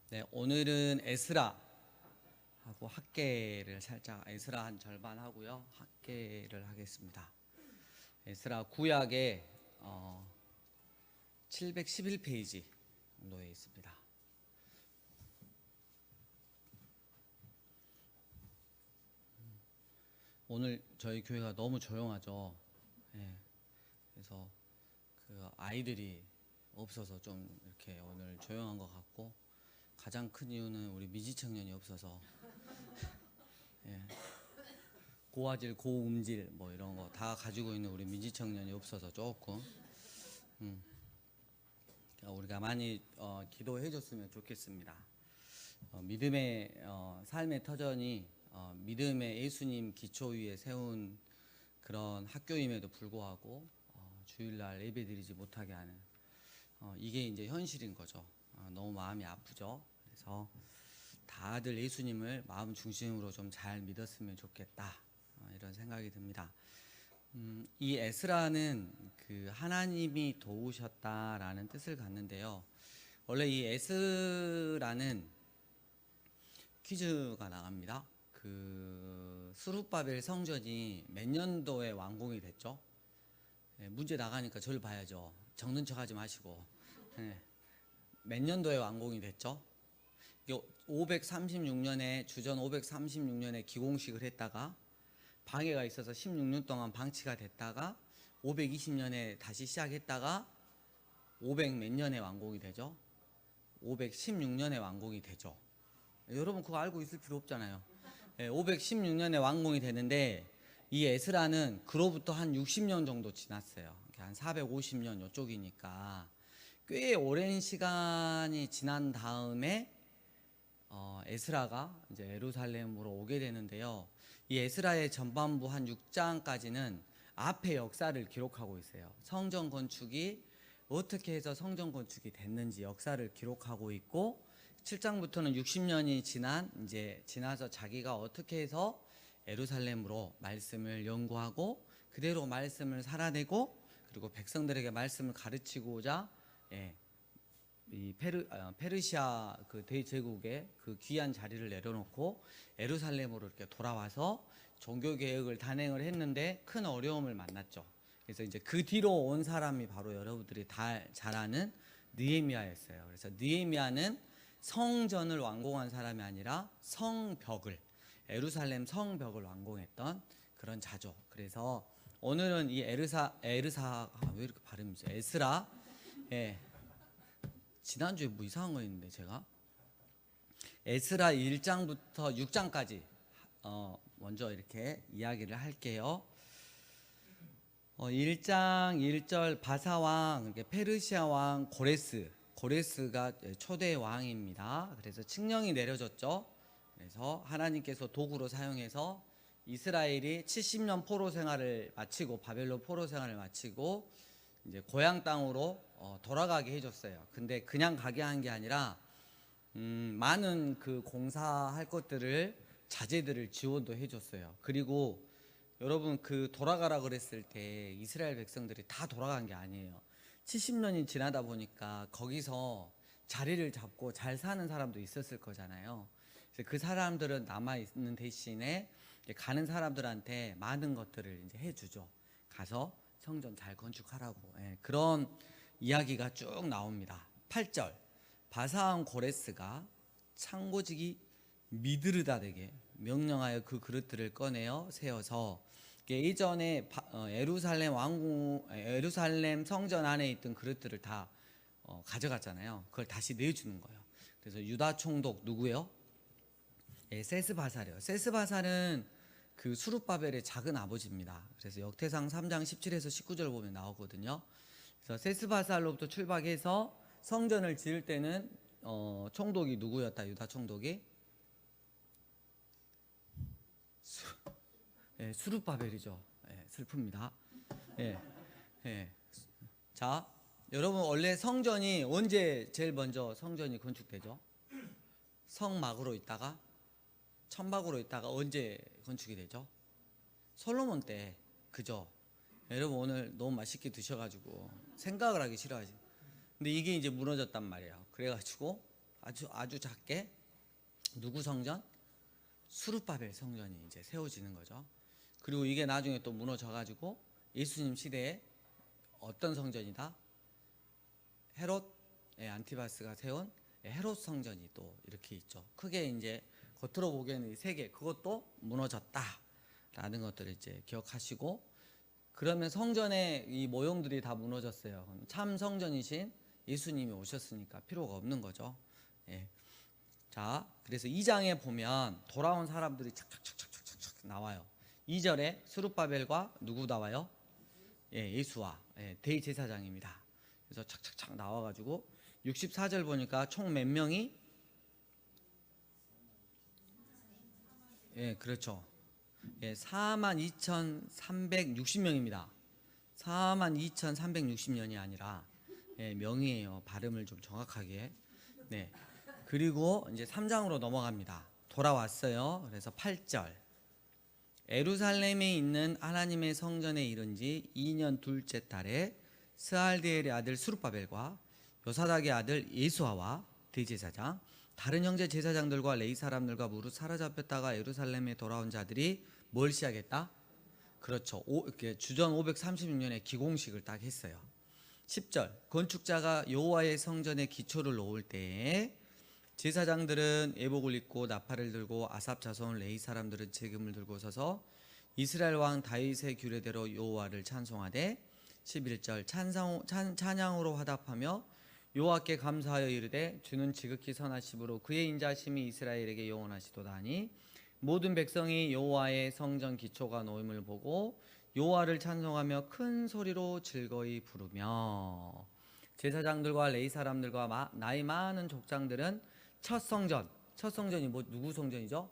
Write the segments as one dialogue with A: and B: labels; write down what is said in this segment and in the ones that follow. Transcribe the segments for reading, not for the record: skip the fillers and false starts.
A: 네, 오늘은 에스라하고 학개를 살짝 에스라 한 절반 하고요. 학개를 하겠습니다. 에스라 구약의 711페이지 정도에 있습니다. 오늘 저희 교회가 너무 조용하죠. 네, 그래서 그 아이들이 없어서 좀 이렇게 오늘 조용한 것 같고, 가장 큰 이유는 우리 미지 청년이 없어서 예, 고화질, 고음질 뭐 이런 거 다 가지고 있는 우리 미지 청년이 없어서 조금 우리가 많이 기도해 줬으면 좋겠습니다. 믿음의 삶의 터전이 믿음의 예수님 기초 위에 세운 그런 학교임에도 불구하고 주일날 예배드리지 못하게 하는 이게 이제 현실인 거죠. 너무 마음이 아프죠. 그래서 다들 예수님을 마음 중심으로 좀 잘 믿었으면 좋겠다, 이런 생각이 듭니다. 이 에스라는 그 하나님이 도우셨다라는 뜻을 갖는데요. 원래 이 에스라는 퀴즈가 나갑니다. 그 스룹바벨 성전이 몇 년도에 완공이 됐죠? 네, 문제 나가니까 저를 봐야죠. 적는 척 하지 마시고. 네, 몇 년도에 완공이 됐죠? 536년에 주전 536년에 기공식을 했다가 방해가 있어서 16년 동안 방치가 됐다가 520년에 다시 시작했다가 500 몇 년에 완공이 되죠. 516년에 완공이 되죠. 여러분 그거 알고 있을 필요 없잖아요. 516년에 완공이 되는데 이 에스라는 그로부터 한 60년 정도 지났어요. 한 450년 이쪽이니까 꽤 오랜 시간이 지난 다음에 에스라가 이제 예루살렘으로 오게 되는데요. 이 에스라의 전반부 한 6장까지는 앞의 역사를 기록하고 있어요. 성전 건축이 어떻게 해서 성전 건축이 됐는지 역사를 기록하고 있고, 7장부터는 60년이 지나서 자기가 어떻게 해서 예루살렘으로 말씀을 연구하고 그대로 말씀을 살아내고, 그리고 백성들에게 말씀을 가르치고자 이 페르시아 그 대제국의 그 귀한 자리를 내려놓고 예루살렘으로 이렇게 돌아와서 종교 개혁을 단행을 했는데 큰 어려움을 만났죠. 그래서 이제 그 뒤로 온 사람이 바로 여러분들이 다 잘 아는 느헤미야였어요. 그래서 느헤미야는 성전을 완공한 사람이 아니라 성벽을, 예루살렘 성벽을 완공했던 그런 자죠. 그래서 오늘은 이 왜 이렇게 발음이죠? 에스라. 예. 지난주에 뭐 이상한 거 있는데 제가 에스라 1장부터 6장까지 먼저 이렇게 이야기를 할게요. 1장 1절 바사왕, 페르시아 왕 고레스가 초대 왕입니다. 그래서 칙령이 내려졌죠. 그래서 하나님께서 도구로 사용해서 이스라엘이 70년 포로 생활을 마치고, 바벨론 포로 생활을 마치고 이제 고향 땅으로 돌아가게 해줬어요. 근데 그냥 가게 한 게 아니라 많은 그 공사할 것들을, 자재들을 지원도 해줬어요. 그리고 여러분 그 돌아가라 그랬을 때 이스라엘 백성들이 다 돌아간 게 아니에요. 70년이 지나다 보니까 거기서 자리를 잡고 잘 사는 사람도 있었을 거잖아요. 그래서 그 사람들은 남아 있는 대신에 가는 사람들한테 많은 것들을 이제 해주죠. 가서 성전 잘 건축하라고. 그런 이야기가 쭉 나옵니다. 8절 바사왕 고레스가 창고지기 미드르다에게 명령하여 그 그릇들을 꺼내어 세워서, 예전에 예루살렘 성전 안에 있던 그릇들을 다 가져갔잖아요. 그걸 다시 내주는 거예요. 그래서 유다 총독 누구예요? 세스바살이에요. 세스바살은 그 수룹바벨의 작은 아버지입니다. 그래서 역대상 3장 17에서 19절 보면 나오거든요. 그래서 세스바살로부터 출발해서 성전을 지을 때는 총독이 누구였다? 유다 총독이 수룹바벨이죠. 슬픕니다. 자, 여러분 원래 성전이 언제 제일 먼저 성전이 건축되죠? 성막으로 있다가 천막으로 있다가 언제 건축이 되죠? 솔로몬 때. 그죠? 여러분 오늘 너무 맛있게 드셔가지고 생각을 하기 싫어하지. 근데 이게 이제 무너졌단 말이에요. 그래가지고 아주 작게 누구 성전? 수룹바벨 성전이 이제 세워지는 거죠. 그리고 이게 나중에 또 무너져가지고 예수님 시대에 어떤 성전이다? 헤롯 안티바스가 세운 헤롯 성전이 또 이렇게 있죠. 크게 이제 겉으로 보기에는 세 개, 그것도 무너졌다라는 것들을 이제 기억하시고, 그러면 성전의 이 모형들이 다 무너졌어요. 참 성전이신 예수님이 오셨으니까 필요가 없는 거죠. 예. 자, 그래서 2장에 보면 돌아온 사람들이 착착착착착착 나와요. 2절에 스룹바벨과 누구 나와요? 예수와 대제사장입니다. 그래서 착착착 나와가지고 64절 보니까 총 몇 명이? 그렇죠. 42,360명입니다. 42,360년이 아니라 명이에요. 발음을 좀 정확하게. 네. 그리고 이제 3장으로 넘어갑니다. 돌아왔어요. 그래서 8절. 에루살렘에 있는 하나님의 성전에 이른 지 2년 둘째 달에 스알디엘의 아들 스룹바벨과 요사닥의 아들 예수아와 대제사장, 다른 형제 제사장들과 레위 사람들과 무릇 사로잡혔다가 예루살렘에 돌아온 자들이 뭘 시작했다? 그렇죠. 주전 536년에 기공식을 딱 했어요. 10절. 건축자가 여호와의 성전에 기초를 놓을 때에 제사장들은 예복을 입고 나팔을 들고 아삽 자손 레위 사람들은 재금을 들고 서서 이스라엘 왕 다윗의 규례대로 여호와를 찬송하되, 11절. 찬양으로 화답하며 여호와께 감사하여 이르되 주는 지극히 선하심으로 그의 인자심이 이스라엘에게 영원하시도다 하니, 모든 백성이 여호와의 성전 기초가 놓임을 보고 여호와를 찬송하며 큰 소리로 즐거이 부르며, 제사장들과 레위 사람들과 나이 많은 족장들은 첫 성전이 누구 성전이죠?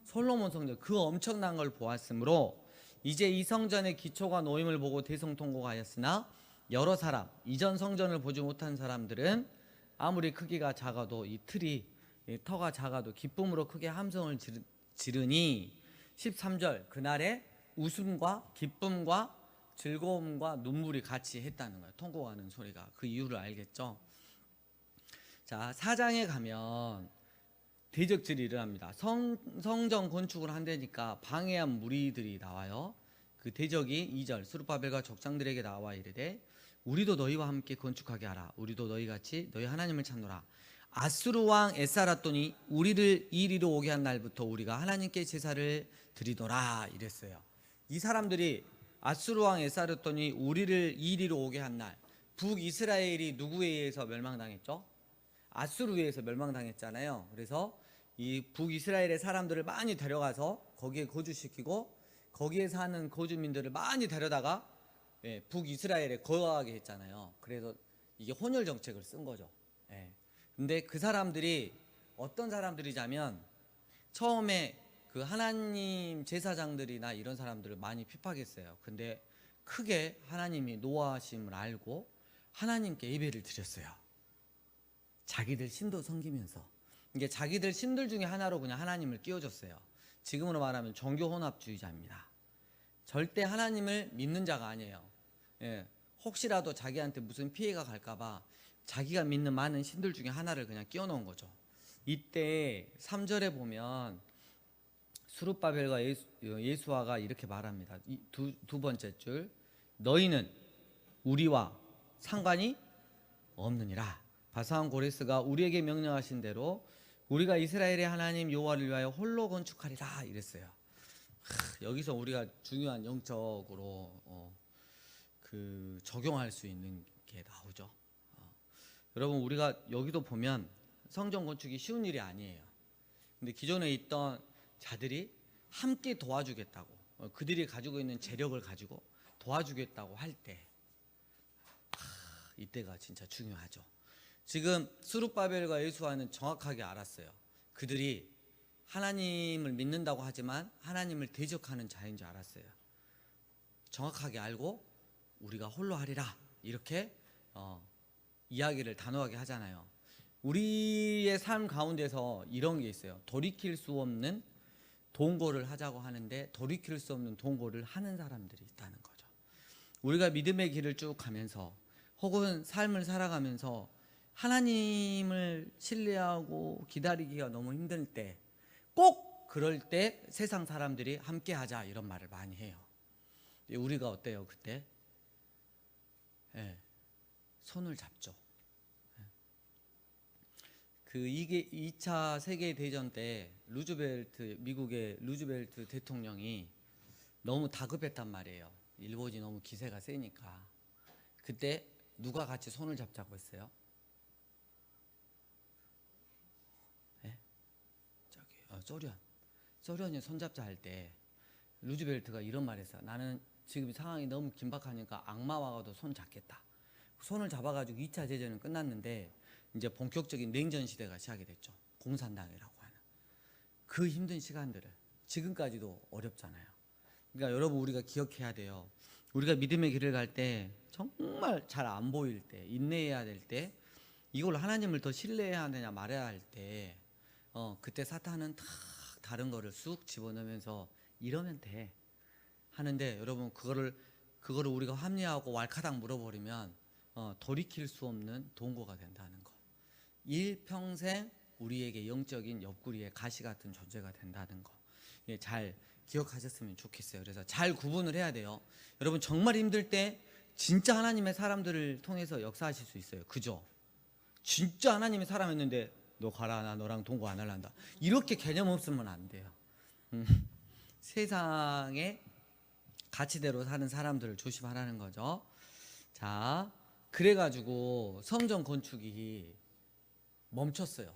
A: 솔로몬 성전. 그 엄청난 걸 보았으므로 이제 이 성전의 기초가 놓임을 보고 대성통곡하였으나, 여러 사람, 이전 성전을 보지 못한 사람들은 아무리 크기가 작아도 이 터가 작아도 기쁨으로 크게 함성을 지르니, 13절. 그날에 웃음과 기쁨과 즐거움과 눈물이 같이 했다는 거예요. 통곡하는 소리가. 그 이유를 알겠죠? 자, 4장에 가면 대적질이 일어납니다. 성전 건축을 한다니까 방해한 무리들이 나와요. 그 대적이 2절. 스룹바벨과 족장들에게 나와 이르되 우리도 너희와 함께 건축하게 하라. 우리도 너희같이 너희 하나님을 찾노라. 아수르 왕 에사라돈이 우리를 이리로 오게 한 날부터 우리가 하나님께 제사를 드리노라 이랬어요. 이 사람들이 아수르 왕 에사라돈이 우리를 이리로 오게 한 날, 북이스라엘이 누구에 의해서 멸망당했죠? 아수르에 의해서 멸망당했잖아요. 그래서 이 북이스라엘의 사람들을 많이 데려가서 거기에 거주시키고 거기에 사는 거주민들을 많이 데려다가 북이스라엘에 거하게 했잖아요. 그래서 이게 혼혈 정책을 쓴 거죠. 근데 그 사람들이 어떤 사람들이냐면, 처음에 그 하나님 제사장들이나 이런 사람들을 많이 핍박했어요. 근데 크게 하나님이 노하심을 알고 하나님께 예배를 드렸어요. 자기들 신도 섬기면서. 이게 자기들 신들 중에 하나로 그냥 하나님을 끼워줬어요. 지금으로 말하면 종교 혼합주의자입니다. 절대 하나님을 믿는 자가 아니에요. 혹시라도 자기한테 무슨 피해가 갈까봐 자기가 믿는 많은 신들 중에 하나를 그냥 끼워놓은 거죠. 이때 3절에 보면 스룹바벨과 예수아가 이렇게 말합니다. 두 번째 줄. 너희는 우리와 상관이 없느니라. 바사왕 고레스가 우리에게 명령하신 대로 우리가 이스라엘의 하나님 여호와를 위하여 홀로 건축하리라 이랬어요. 여기서 우리가 중요한 영적으로 그 적용할 수 있는 게 나오죠. 여러분, 우리가 여기도 보면 성전 건축이 쉬운 일이 아니에요. 근데 기존에 있던 자들이 함께 도와주겠다고, 그들이 가지고 있는 재력을 가지고 도와주겠다고 할 때, 이때가 진짜 중요하죠. 지금 스룹바벨과 예수아는 정확하게 알았어요. 그들이 하나님을 믿는다고 하지만 하나님을 대적하는 자인 줄 알았어요. 정확하게 알고 우리가 홀로 하리라 이렇게 이야기를 단호하게 하잖아요. 우리의 삶 가운데서 이런 게 있어요. 돌이킬 수 없는 동거를 하자고 하는데 돌이킬 수 없는 동거를 하는 사람들이 있다는 거죠. 우리가 믿음의 길을 쭉 가면서 혹은 삶을 살아가면서 하나님을 신뢰하고 기다리기가 너무 힘들 때, 꼭 그럴 때 세상 사람들이 함께 하자 이런 말을 많이 해요. 우리가 어때요 그때? 예, 손을 잡죠. 이게 2차 세계대전 때 미국의 루즈벨트 대통령이 너무 다급했단 말이에요. 일본이 너무 기세가 세니까. 그때 누가 같이 손을 잡자고 했어요? 네? 소련이 손잡자 할 때 루즈벨트가 이런 말 했어요. 나는 지금 상황이 너무 긴박하니까 악마와도 손 잡겠다. 손을 잡아가지고 2차 대전은 끝났는데 이제 본격적인 냉전 시대가 시작이 됐죠. 공산당이라고 하는 그 힘든 시간들을 지금까지도 어렵잖아요. 그러니까 여러분 우리가 기억해야 돼요. 우리가 믿음의 길을 갈 때 정말 잘 안 보일 때, 인내해야 될 때, 이걸 하나님을 더 신뢰해야 하느냐 말해야 할 때, 그때 사탄은 다른 거를 쑥 집어넣으면서 이러면 돼 하는데, 여러분 그거를 우리가 합리화하고 왈카닥 물어버리면 돌이킬 수 없는 동거가 된다는 거. 일평생 우리에게 영적인 옆구리에 가시 같은 존재가 된다는 거. 잘 기억하셨으면 좋겠어요. 그래서 잘 구분을 해야 돼요. 여러분 정말 힘들 때 진짜 하나님의 사람들을 통해서 역사하실 수 있어요. 그죠? 진짜 하나님의 사람이었는데 너 가라, 나 너랑 동거 안 할란다, 이렇게 개념 없으면 안 돼요. 세상의 가치대로 사는 사람들을 조심하라는 거죠. 자, 그래가지고 성전 건축이 멈췄어요.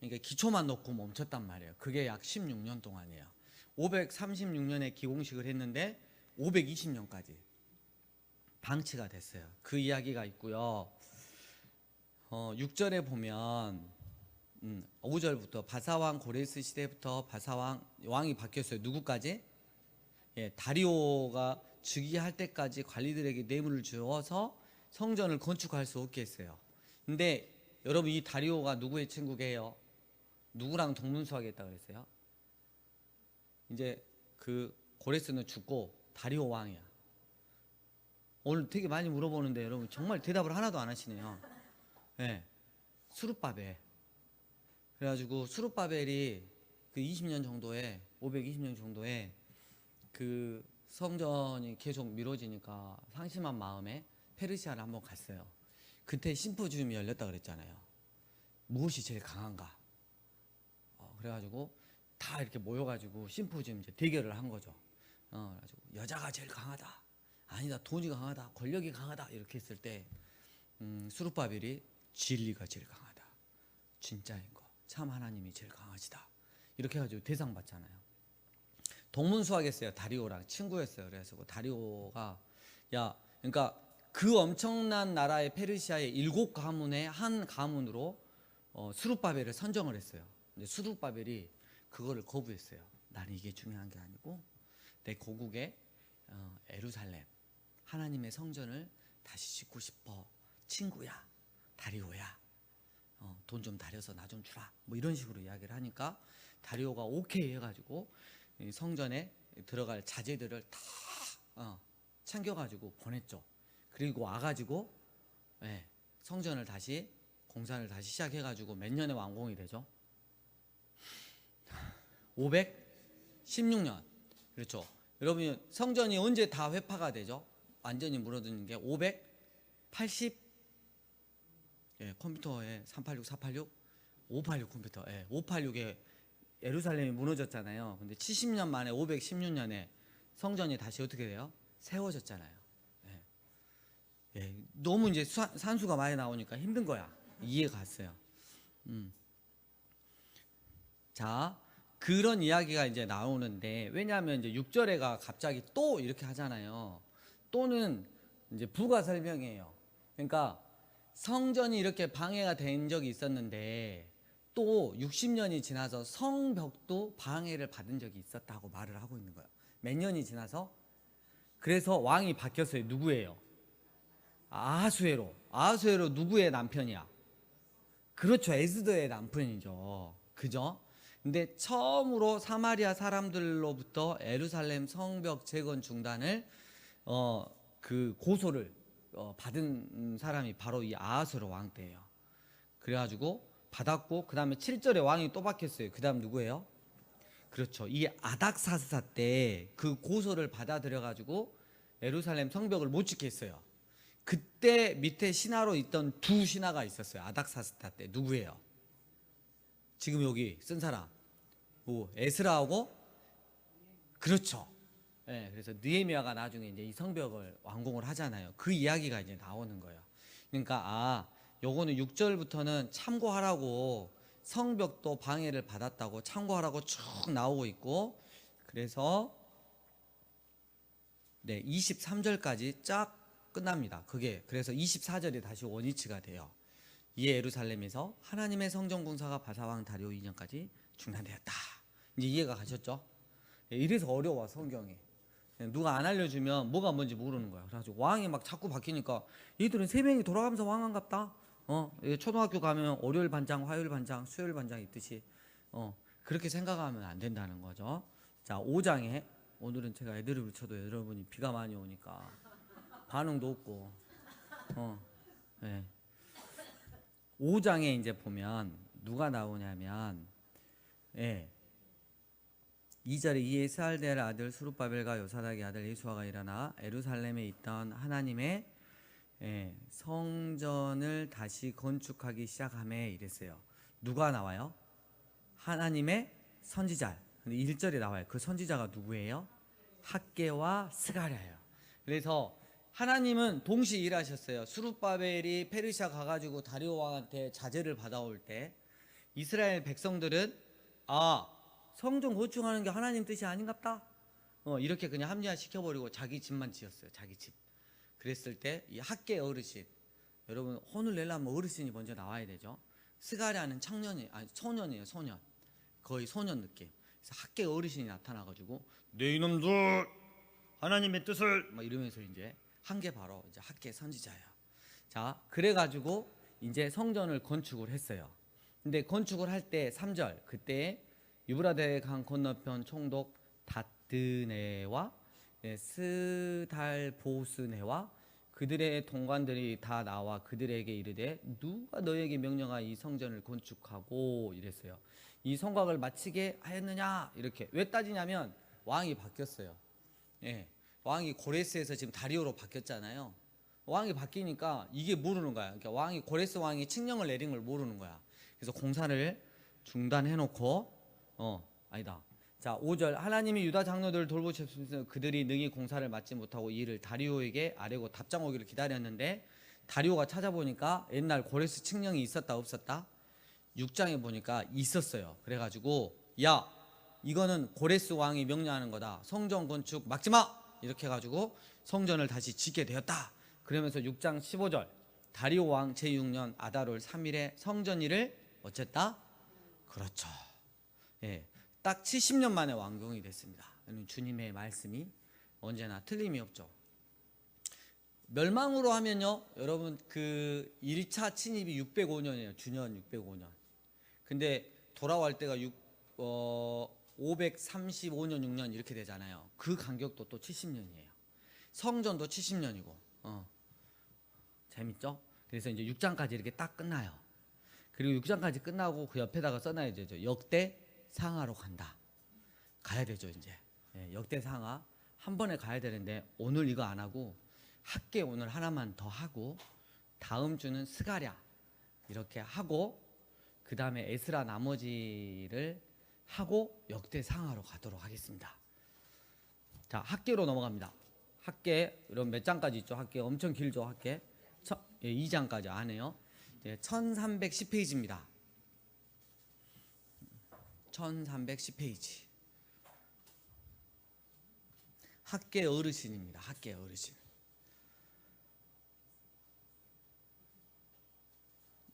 A: 그러니까 기초만 놓고 멈췄단 말이에요. 그게 약 16년 동안이에요. 536년에 기공식을 했는데 520년까지 방치가 됐어요. 그 이야기가 있고요. 6절에 보면 5절부터 바사왕 고레스 시대부터 바사왕 왕이 바뀌었어요. 누구까지? 다리오가 즉위할 때까지 관리들에게 뇌물을 주어서 성전을 건축할 수 없게 했어요. 근데 여러분 이 다리오가 누구의 친구게요? 누구랑 동문수하겠다 그랬어요? 이제 그 고레스는 죽고 다리오 왕이야. 오늘 되게 많이 물어보는데 여러분 정말 대답을 하나도 안 하시네요. 수룹바벨. 그래가지고 수룹바벨이 그 20년 정도에 520년 정도에 그 성전이 계속 미뤄지니까 상심한 마음에 페르시아를 한번 갔어요. 그때 심포지움이 열렸다 그랬잖아요. 무엇이 제일 강한가? 그래가지고 다 이렇게 모여가지고 심포지움 이제 대결을 한 거죠. 그래가지고 여자가 제일 강하다, 아니다 돈이 강하다, 권력이 강하다, 이렇게 했을 때 수룹바벨이 진리가 제일 강하다, 진짜인 거, 참 하나님이 제일 강하시다, 이렇게 해가지고 대상 받잖아요. 동문수학했어요. 다리오랑 친구였어요. 그래서 다리오가 그러니까 그 엄청난 나라의 페르시아의 7가문의 한 가문으로 수룹바벨을 선정을 했어요. 근데 수룹바벨이 그거를 거부했어요. 나는 이게 중요한 게 아니고 내 고국의 예루살렘 하나님의 성전을 다시 짓고 싶어, 친구야, 다리오야, 돈 좀 다려서 나 좀 주라, 뭐 이런 식으로 이야기를 하니까 다리오가 오케이 해가지고 성전에 들어갈 자재들을 다 챙겨가지고 보냈죠. 그리고 와가지고 성전을 다시 공사를 다시 시작해가지고 몇 년에 완공이 되죠? 516년. 그렇죠. 여러분 성전이 언제 다 회파가 되죠? 완전히 무너지는 게 580. 컴퓨터에 386, 486, 586 컴퓨터. 586에 예루살렘이 무너졌잖아요. 근데 70년 만에 516년에 성전이 다시 어떻게 돼요? 세워졌잖아요. 너무 이제 산수가 많이 나오니까 힘든 거야. 이해가 갔어요. 자, 그런 이야기가 이제 나오는데, 왜냐하면 이제 6절에가 갑자기 또 이렇게 하잖아요. 또는 이제 부가 설명이에요. 그러니까 성전이 이렇게 방해가 된 적이 있었는데 또 60년이 지나서 성벽도 방해를 받은 적이 있었다고 말을 하고 있는 거예요. 몇 년이 지나서? 그래서 왕이 바뀌었어요. 누구예요? 아하수에로. 아하수에로 누구의 남편이야? 그렇죠. 에스더의 남편이죠. 그죠? 근데 처음으로 사마리아 사람들로부터 예루살렘 성벽 재건 중단을 그 고소를 받은 사람이 바로 이 아하수에로 왕 때예요. 그래가지고 받았고 그 다음에 7절에 왕이 또 바뀌었어요. 그 다음 누구예요? 그렇죠. 이 아닥사스다 때 그 고소를 받아들여가지고 예루살렘 성벽을 못 짓게 했어요. 그때 밑에 신하로 있던 두 신하가 있었어요. 아닥사스다 때 누구예요? 지금 여기 쓴 사람 에스라하고 그렇죠. 네, 그래서 느헤미야가 나중에 이제 이 성벽을 완공을 하잖아요. 그 이야기가 이제 나오는 거예요. 그러니까 요거는 6절부터는 참고하라고 성벽도 방해를 받았다고 참고하라고 쭉 나오고 있고 그래서 네, 23절까지 쫙 끝납니다. 그게 그래서 24절에 다시 원위치가 돼요. 이에 예루살렘에서 하나님의 성전 공사가 바사왕 다리오 2년까지 중단되었다. 이제 이해가 가셨죠? 이래서 어려워 성경이. 누가 안 알려주면 뭐가 뭔지 모르는 거야. 그래가지고 왕이 막 자꾸 바뀌니까 얘들은 세 명이 돌아가면서 왕한갑다. 초등학교 가면 월요일 반장, 화요일 반장, 수요일 반장 있듯이 그렇게 생각하면 안 된다는 거죠. 자, 5장에 오늘은 제가 애드립을 쳐도 여러분이 비가 많이 오니까 반응도 없고 네. 5장에 이제 보면 누가 나오냐면 2절에 이에 스알델 아들 수룹바벨과 요사닥의 아들 예수아가 일어나 예루살렘에 있던 하나님의 성전을 다시 건축하기 시작하며 이랬어요. 누가 나와요? 하나님의 선지자. 근데 1절에 나와요. 그 선지자가 누구예요? 학개와 스가랴예요. 그래서 하나님은 동시에 일하셨어요. 수룹바벨이 페르시아 가가지고 다리오 왕한테 자제를 받아올 때 이스라엘 백성들은 성전 건축하는 게 하나님 뜻이 아닌갑다. 이렇게 그냥 합리화시켜버리고 자기 집만 지었어요. 자기 집. 그랬을 때 이 학개 어르신, 여러분 혼을 내려면 어르신이 먼저 나와야 되죠. 스가랴는 소년이에요. 소년. 거의 소년 느낌. 그래서 학개 어르신이 나타나가지고 네 이놈들 하나님의 뜻을 막 이러면서 이제 한 게 바로 이제 학개 선지자예요. 자, 그래가지고 이제 성전을 건축을 했어요. 근데 건축을 할 때 3절 그때 유브라데 강 건너편 총독 다드네와 스달보스네와 그들의 동관들이 다 나와 그들에게 이르되 누가 너에게 명령하여 이 성전을 건축하고 이랬어요. 이 성곽을 마치게 하였느냐 이렇게. 왜 따지냐면 왕이 바뀌었어요. 왕이 고레스에서 지금 다리오로 바뀌었잖아요. 왕이 바뀌니까 이게 모르는 거야. 그러니까 고레스 왕이 칙령을 내린 걸 모르는 거야. 그래서 공사를 중단해놓고 아니다. 자, 5절 하나님이 유다 장로들을 돌보셨으면서 그들이 능히 공사를 마치 못하고 이 일을 다리오에게 아뢰고 답장 오기를 기다렸는데 다리오가 찾아보니까 옛날 고레스 칙령이 있었다 없었다? 6장에 보니까 있었어요. 그래가지고 야 이거는 고레스 왕이 명령하는 거다. 성전 건축 막지마 이렇게 해가지고 성전을 다시 짓게 되었다. 그러면서 6장 15절 다리오 왕 제6년 아달월 3일에 성전 일을 어쨌다? 그렇죠. 딱 70년 만에 완공이 됐습니다. 주님의 말씀이 언제나 틀림이 없죠. 멸망으로 하면요, 여러분 그 1차 침입이 605년이에요. 주년 605년. 근데 돌아올 때가 535년 6년 이렇게 되잖아요. 그 간격도 또 70년이에요. 성전도 70년이고. 재밌죠? 그래서 이제 6장까지 이렇게 딱 끝나요. 그리고 6장까지 끝나고 그 옆에다가 써놔야 되죠. 역대 상하로 간다. 가야 되죠 이제. 역대 상하 한 번에 가야 되는데 오늘 이거 안 하고 학계 오늘 하나만 더 하고 다음 주는 스가랴 이렇게 하고 그 다음에 에스라 나머지를 하고 역대 상하로 가도록 하겠습니다. 자, 학계로 넘어갑니다. 학계 이런 몇 장까지 있죠? 학계 엄청 길죠? 학계 2장까지 안 해요. 1310페이지입니다. 1310페이지. 학계 어르신입니다. 학계 어르신.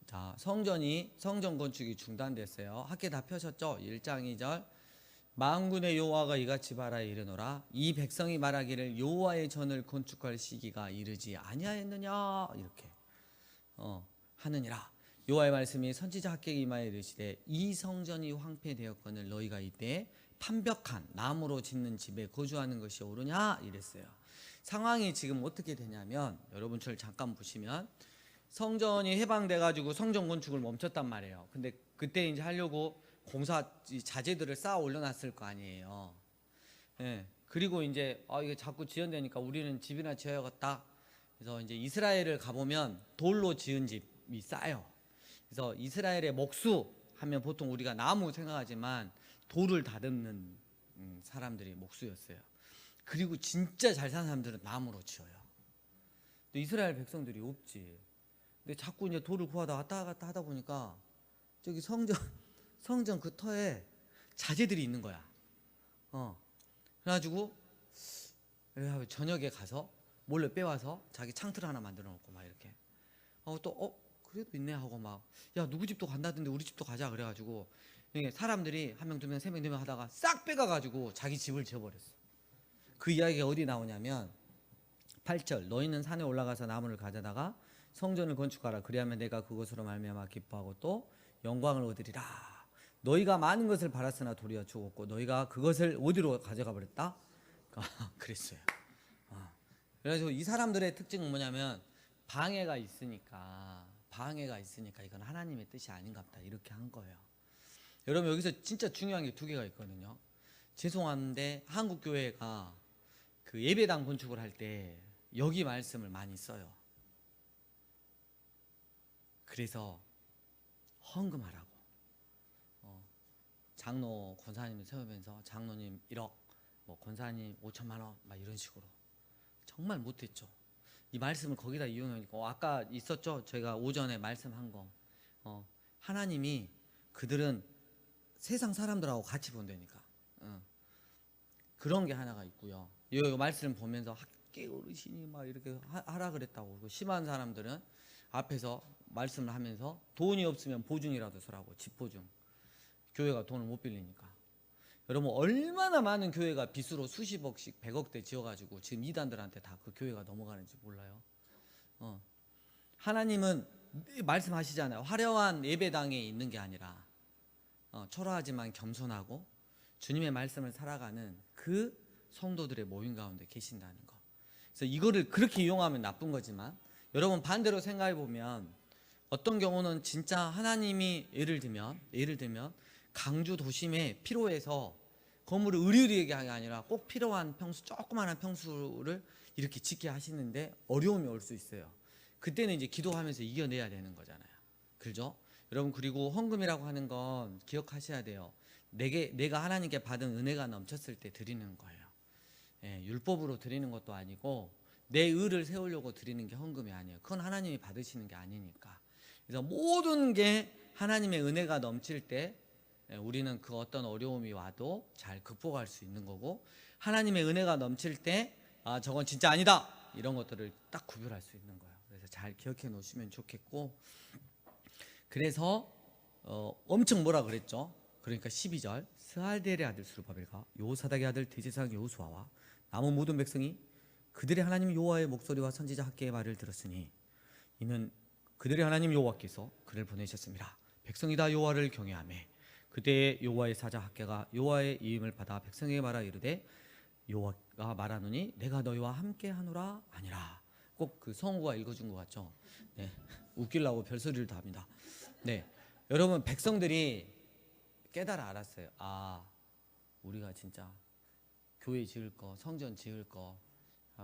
A: 자, 성전 건축이 중단됐어요. 학계 다 펴셨죠? 1장 2절. 만군의 여호와가 이같이 말하여 이르노라 이 백성이 말하기를 여호와의 전을 건축할 시기가 이르지 아니하였느냐 이렇게 하느니라. 여호와의 말씀이 선지자 학개에게 임하여 이르시되 이 성전이 황폐되었거늘 너희가 이때 판벽한 나무로 짓는 집에 거주하는 것이 옳으냐 이랬어요. 상황이 지금 어떻게 되냐면 여러분 저를 잠깐 보시면 성전이 해방돼 가지고 성전 건축을 멈췄단 말이에요. 근데 그때 이제 하려고 공사 자재들을 쌓아 올려놨을 거 아니에요. 예. 그리고 이제 이게 자꾸 지연되니까 우리는 집이나 지어야겠다. 그래서 이제 이스라엘을 가보면 돌로 지은 집이 싸요. 그래서 이스라엘의 목수 하면 보통 우리가 나무 생각하지만 돌을 다듬는 사람들이 목수였어요. 그리고 진짜 잘 사는 사람들은 나무로 지어요. 근데 이스라엘 백성들이 없지. 근데 자꾸 이제 돌을 구하다 왔다 갔다 하다 보니까 저기 성전 그 터에 자재들이 있는 거야. 그래가지고 저녁에 가서 몰래 빼와서 자기 창틀 하나 만들어 놓고 막 이렇게 그래도 있네 하고 막 야 누구 집도 간다던데 우리 집도 가자 그래가지고 사람들이 한 명, 두 명, 세 명, 네 명 하다가 싹 빼가가지고 자기 집을 지어버렸어. 그 이야기가 어디 나오냐면 8절 너희는 산에 올라가서 나무를 가져다가 성전을 건축하라. 그리하면 내가 그것으로 말미암아 기뻐하고 또 영광을 얻으리라. 너희가 많은 것을 바랐으나 도리어 죽었고 너희가 그것을 어디로 가져가 버렸다? 그랬어요. 그래서 이 사람들의 특징은 뭐냐면 방해가 있으니까 이건 하나님의 뜻이 아닌가 보다 이렇게 한 거예요. 여러분 여기서 진짜 중요한 게 두 개가 있거든요. 죄송한데 한국 교회가 그 예배당 건축을 할 때 여기 말씀을 많이 써요. 그래서 헌금하라고. 장로 권사님을 세우면서 장로님 1억, 뭐 권사님 5천만 원, 막 이런 식으로 정말 못했죠. 이 말씀을 거기다 이용하니까 아까 있었죠. 제가 오전에 말씀한 거. 하나님이 그들은 세상 사람들하고 같이 본다니까. 그런 게 하나가 있고요. 이 말씀 보면서 학계 어르신이 막 이렇게 하라 그랬다고. 그리고 심한 사람들은 앞에서 말씀을 하면서 돈이 없으면 보증이라도 서라고. 집 보증. 교회가 돈을 못 빌리니까. 여러분 얼마나 많은 교회가 빚으로 수십억씩 100억대 지어가지고 지금 이단들한테 다 그 교회가 넘어가는지 몰라요. 하나님은 말씀하시잖아요. 화려한 예배당에 있는 게 아니라 초라하지만 겸손하고 주님의 말씀을 살아가는 그 성도들의 모임 가운데 계신다는 거. 그래서 이거를 그렇게 이용하면 나쁜 거지만 여러분 반대로 생각해 보면 어떤 경우는 진짜 하나님이 예를 들면 강주 도심에 필요해서 건물을 으리으리하게 하는 게 아니라 꼭 필요한 평수, 조그마한 평수를 이렇게 짓게 하시는데 어려움이 올 수 있어요. 그때는 이제 기도하면서 이겨내야 되는 거잖아요. 그죠? 여러분 그리고 헌금이라고 하는 건 기억하셔야 돼요. 내가 하나님께 받은 은혜가 넘쳤을 때 드리는 거예요. 율법으로 드리는 것도 아니고 내 의를 세우려고 드리는 게 헌금이 아니에요. 그건 하나님이 받으시는 게 아니니까. 그래서 모든 게 하나님의 은혜가 넘칠 때 우리는 그 어떤 어려움이 와도 잘 극복할 수 있는 거고, 하나님의 은혜가 넘칠 때 저건 진짜 아니다 이런 것들을 딱 구별할 수 있는 거예요. 그래서 잘 기억해 놓으시면 좋겠고, 그래서 엄청 뭐라 그랬죠? 그러니까 12절 스알델의 아들 스룹바벨과 여호사닥의 아들 대제사장 여호수아와 남은 모든 백성이 그들의 하나님 여호와의 목소리와 선지자 학개의 말을 들었으니 이는 그들의 하나님 여호와께서 그를 보내셨습니다. 백성이 다 여호와를 경외하며 그때 여호와의 사자 학개가 여호와의 이임을 받아 백성에게 말하 이르되 여호와가 말하노니 내가 너희와 함께 하노라 아니라. 꼭 그 성우가 읽어준 것 같죠? 네, 웃기려고 별소리를 다 합니다. 네, 여러분 백성들이 깨달아 알았어요. 우리가 진짜 교회 지을 거, 성전 지을 거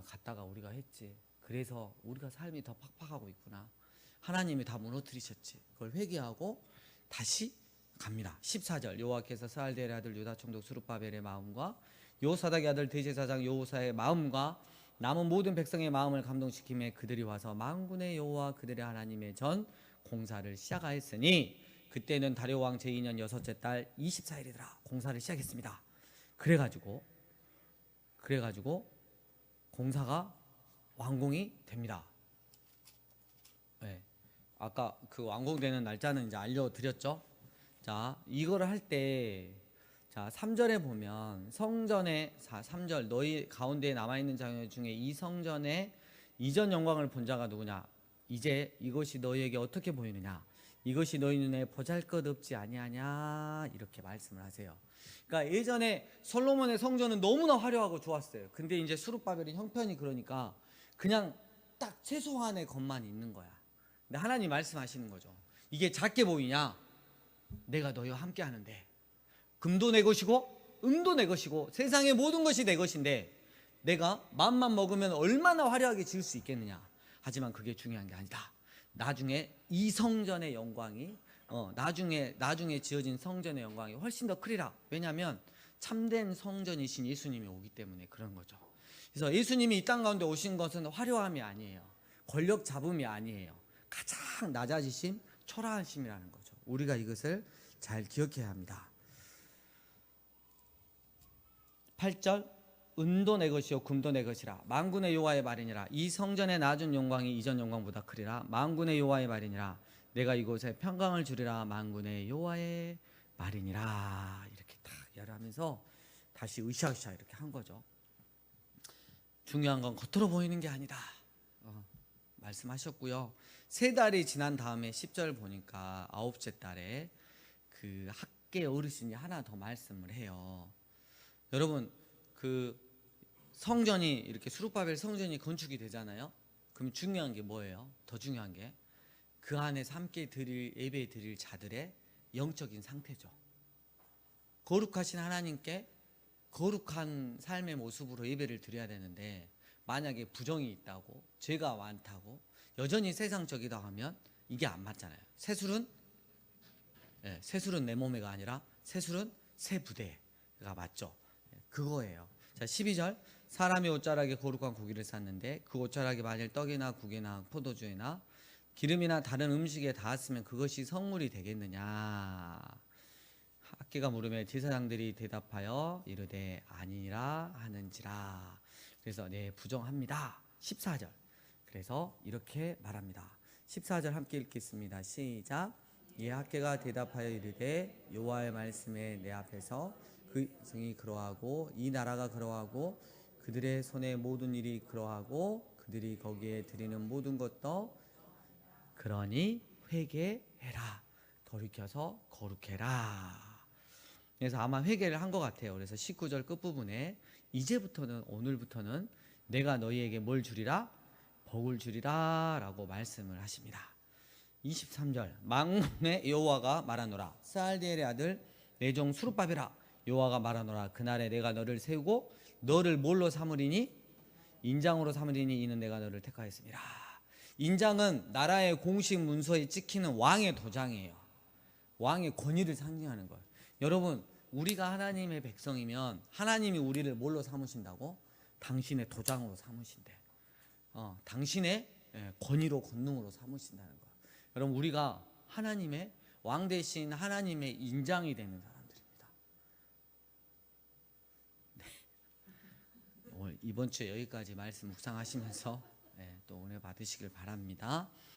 A: 갔다가 우리가 했지. 그래서 우리가 삶이 더 팍팍하고 있구나. 하나님이 다 무너뜨리셨지. 그걸 회개하고 다시 갑니다. 14절 여호와께서 스알델의 아들 유다 총독 스룹바벨의 마음과 여호사닥의 아들 대제사장 여호사의 마음과 남은 모든 백성의 마음을 감동시키며 그들이 와서 만군의 여호와 그들의 하나님의 전 공사를 시작하였으니 그때는 다리오 왕 제2년 여섯째 달 24일이더라. 공사를 시작했습니다. 그래가지고 공사가 완공이 됩니다. 네, 아까 그 완공되는 날짜는 이제 알려드렸죠. 자, 이거를 할 때, 자, 3절에 보면 성전에 3절 너희 가운데에 남아있는 자녀 중에 이 성전의 이전 영광을 본 자가 누구냐? 이제 이것이 너희에게 어떻게 보이느냐? 이것이 너희 눈에 보잘것없지 아니하냐? 이렇게 말씀을 하세요. 그러니까 예전에 솔로몬의 성전은 너무나 화려하고 좋았어요. 근데 이제 스룹바벨이 형편이 그러니까 그냥 딱 최소한의 것만 있는 거야. 근데 하나님 말씀하시는 거죠. 이게 작게 보이냐? 내가 너희와 함께 하는데 금도 내 것이고 은도 내 것이고 세상의 모든 것이 내 것인데 내가 마음만 먹으면 얼마나 화려하게 지을 수 있겠느냐. 하지만 그게 중요한 게 아니다. 나중에 이 성전의 영광이 나중에 지어진 성전의 영광이 훨씬 더 크리라. 왜냐하면 참된 성전이신 예수님이 오기 때문에 그런 거죠. 그래서 예수님이 이 땅 가운데 오신 것은 화려함이 아니에요. 권력 잡음이 아니에요. 가장 낮아지심, 초라하심이라는 거죠. 우리가 이것을 잘 기억해야 합니다. 8절 은도 내 것이요 금도 내 것이라 만군의 여호와의 말이니라. 이 성전의 낮은 영광이 이전 영광보다 크리라. 만군의 여호와의 말이니라. 내가 이곳에 평강을 주리라. 만군의 여호와의 말이니라. 이렇게 딱 열하면서 다시 으쌰으쌰 이렇게 한 거죠. 중요한 건 겉으로 보이는 게 아니다. 말씀하셨고요. 3달이 지난 다음에 10절 보니까 9째 달에 그 학계 어르신이 하나 더 말씀을 해요. 여러분 그 성전이 이렇게 수룹바벨 성전이 건축이 되잖아요. 그럼 중요한 게 뭐예요? 더 중요한 게 그 안에서 함께 예배 드릴 자들의 영적인 상태죠. 거룩하신 하나님께 거룩한 삶의 모습으로 예배를 드려야 되는데 만약에 부정이 있다고 죄가 많다고 여전히 세상적이다 하면 이게 안 맞잖아요. 새술은 내 몸에가 아니라 새술은 새 부대가 맞죠. 그거예요. 자 12절 사람이 옷자락에 거룩한 고기를 쌌는데 그 옷자락이 만일 떡이나 국이나 포도주나 기름이나 다른 음식에 닿았으면 그것이 성물이 되겠느냐. 학계가 물음에 제사장들이 대답하여 이르되 아니라 하는지라. 그래서 네 부정합니다. 14절 그래서 이렇게 말합니다. 14절 함께 읽겠습니다. 시작. 이 학계가 대답하여 이르되 여호와의 말씀에 내 앞에서 그 성이 그러하고 이 나라가 그러하고 그들의 손의 모든 일이 그러하고 그들이 거기에 드리는 모든 것도 그러니 회개해라. 돌이켜서 거룩해라. 그래서 아마 회개를 한 것 같아요. 그래서 19절 끝부분에 이제부터는 오늘부터는 내가 너희에게 뭘 주리라? 복을 주리라 라고 말씀을 하십니다. 23절 만군의 여호와가 말하노라. 스알디엘의 아들 내 종 수룹바벨아 여호와가 말하노라. 그날에 내가 너를 세우고 너를 뭘로 삼으리니? 인장으로 삼으리니 이는 내가 너를 택하였습니다. 인장은 나라의 공식 문서에 찍히는 왕의 도장이에요. 왕의 권위를 상징하는 거예요. 여러분 우리가 하나님의 백성이면 하나님이 우리를 뭘로 삼으신다고? 당신의 도장으로 삼으신대. 당신의 권위로 권능으로 삼으신다는 거예요. 여러분 우리가 하나님의 왕 대신 하나님의 인장이 되는 사람들입니다. 네. 오늘 이번 주에 여기까지 말씀 묵상하시면서 또 은혜 받으시길 바랍니다.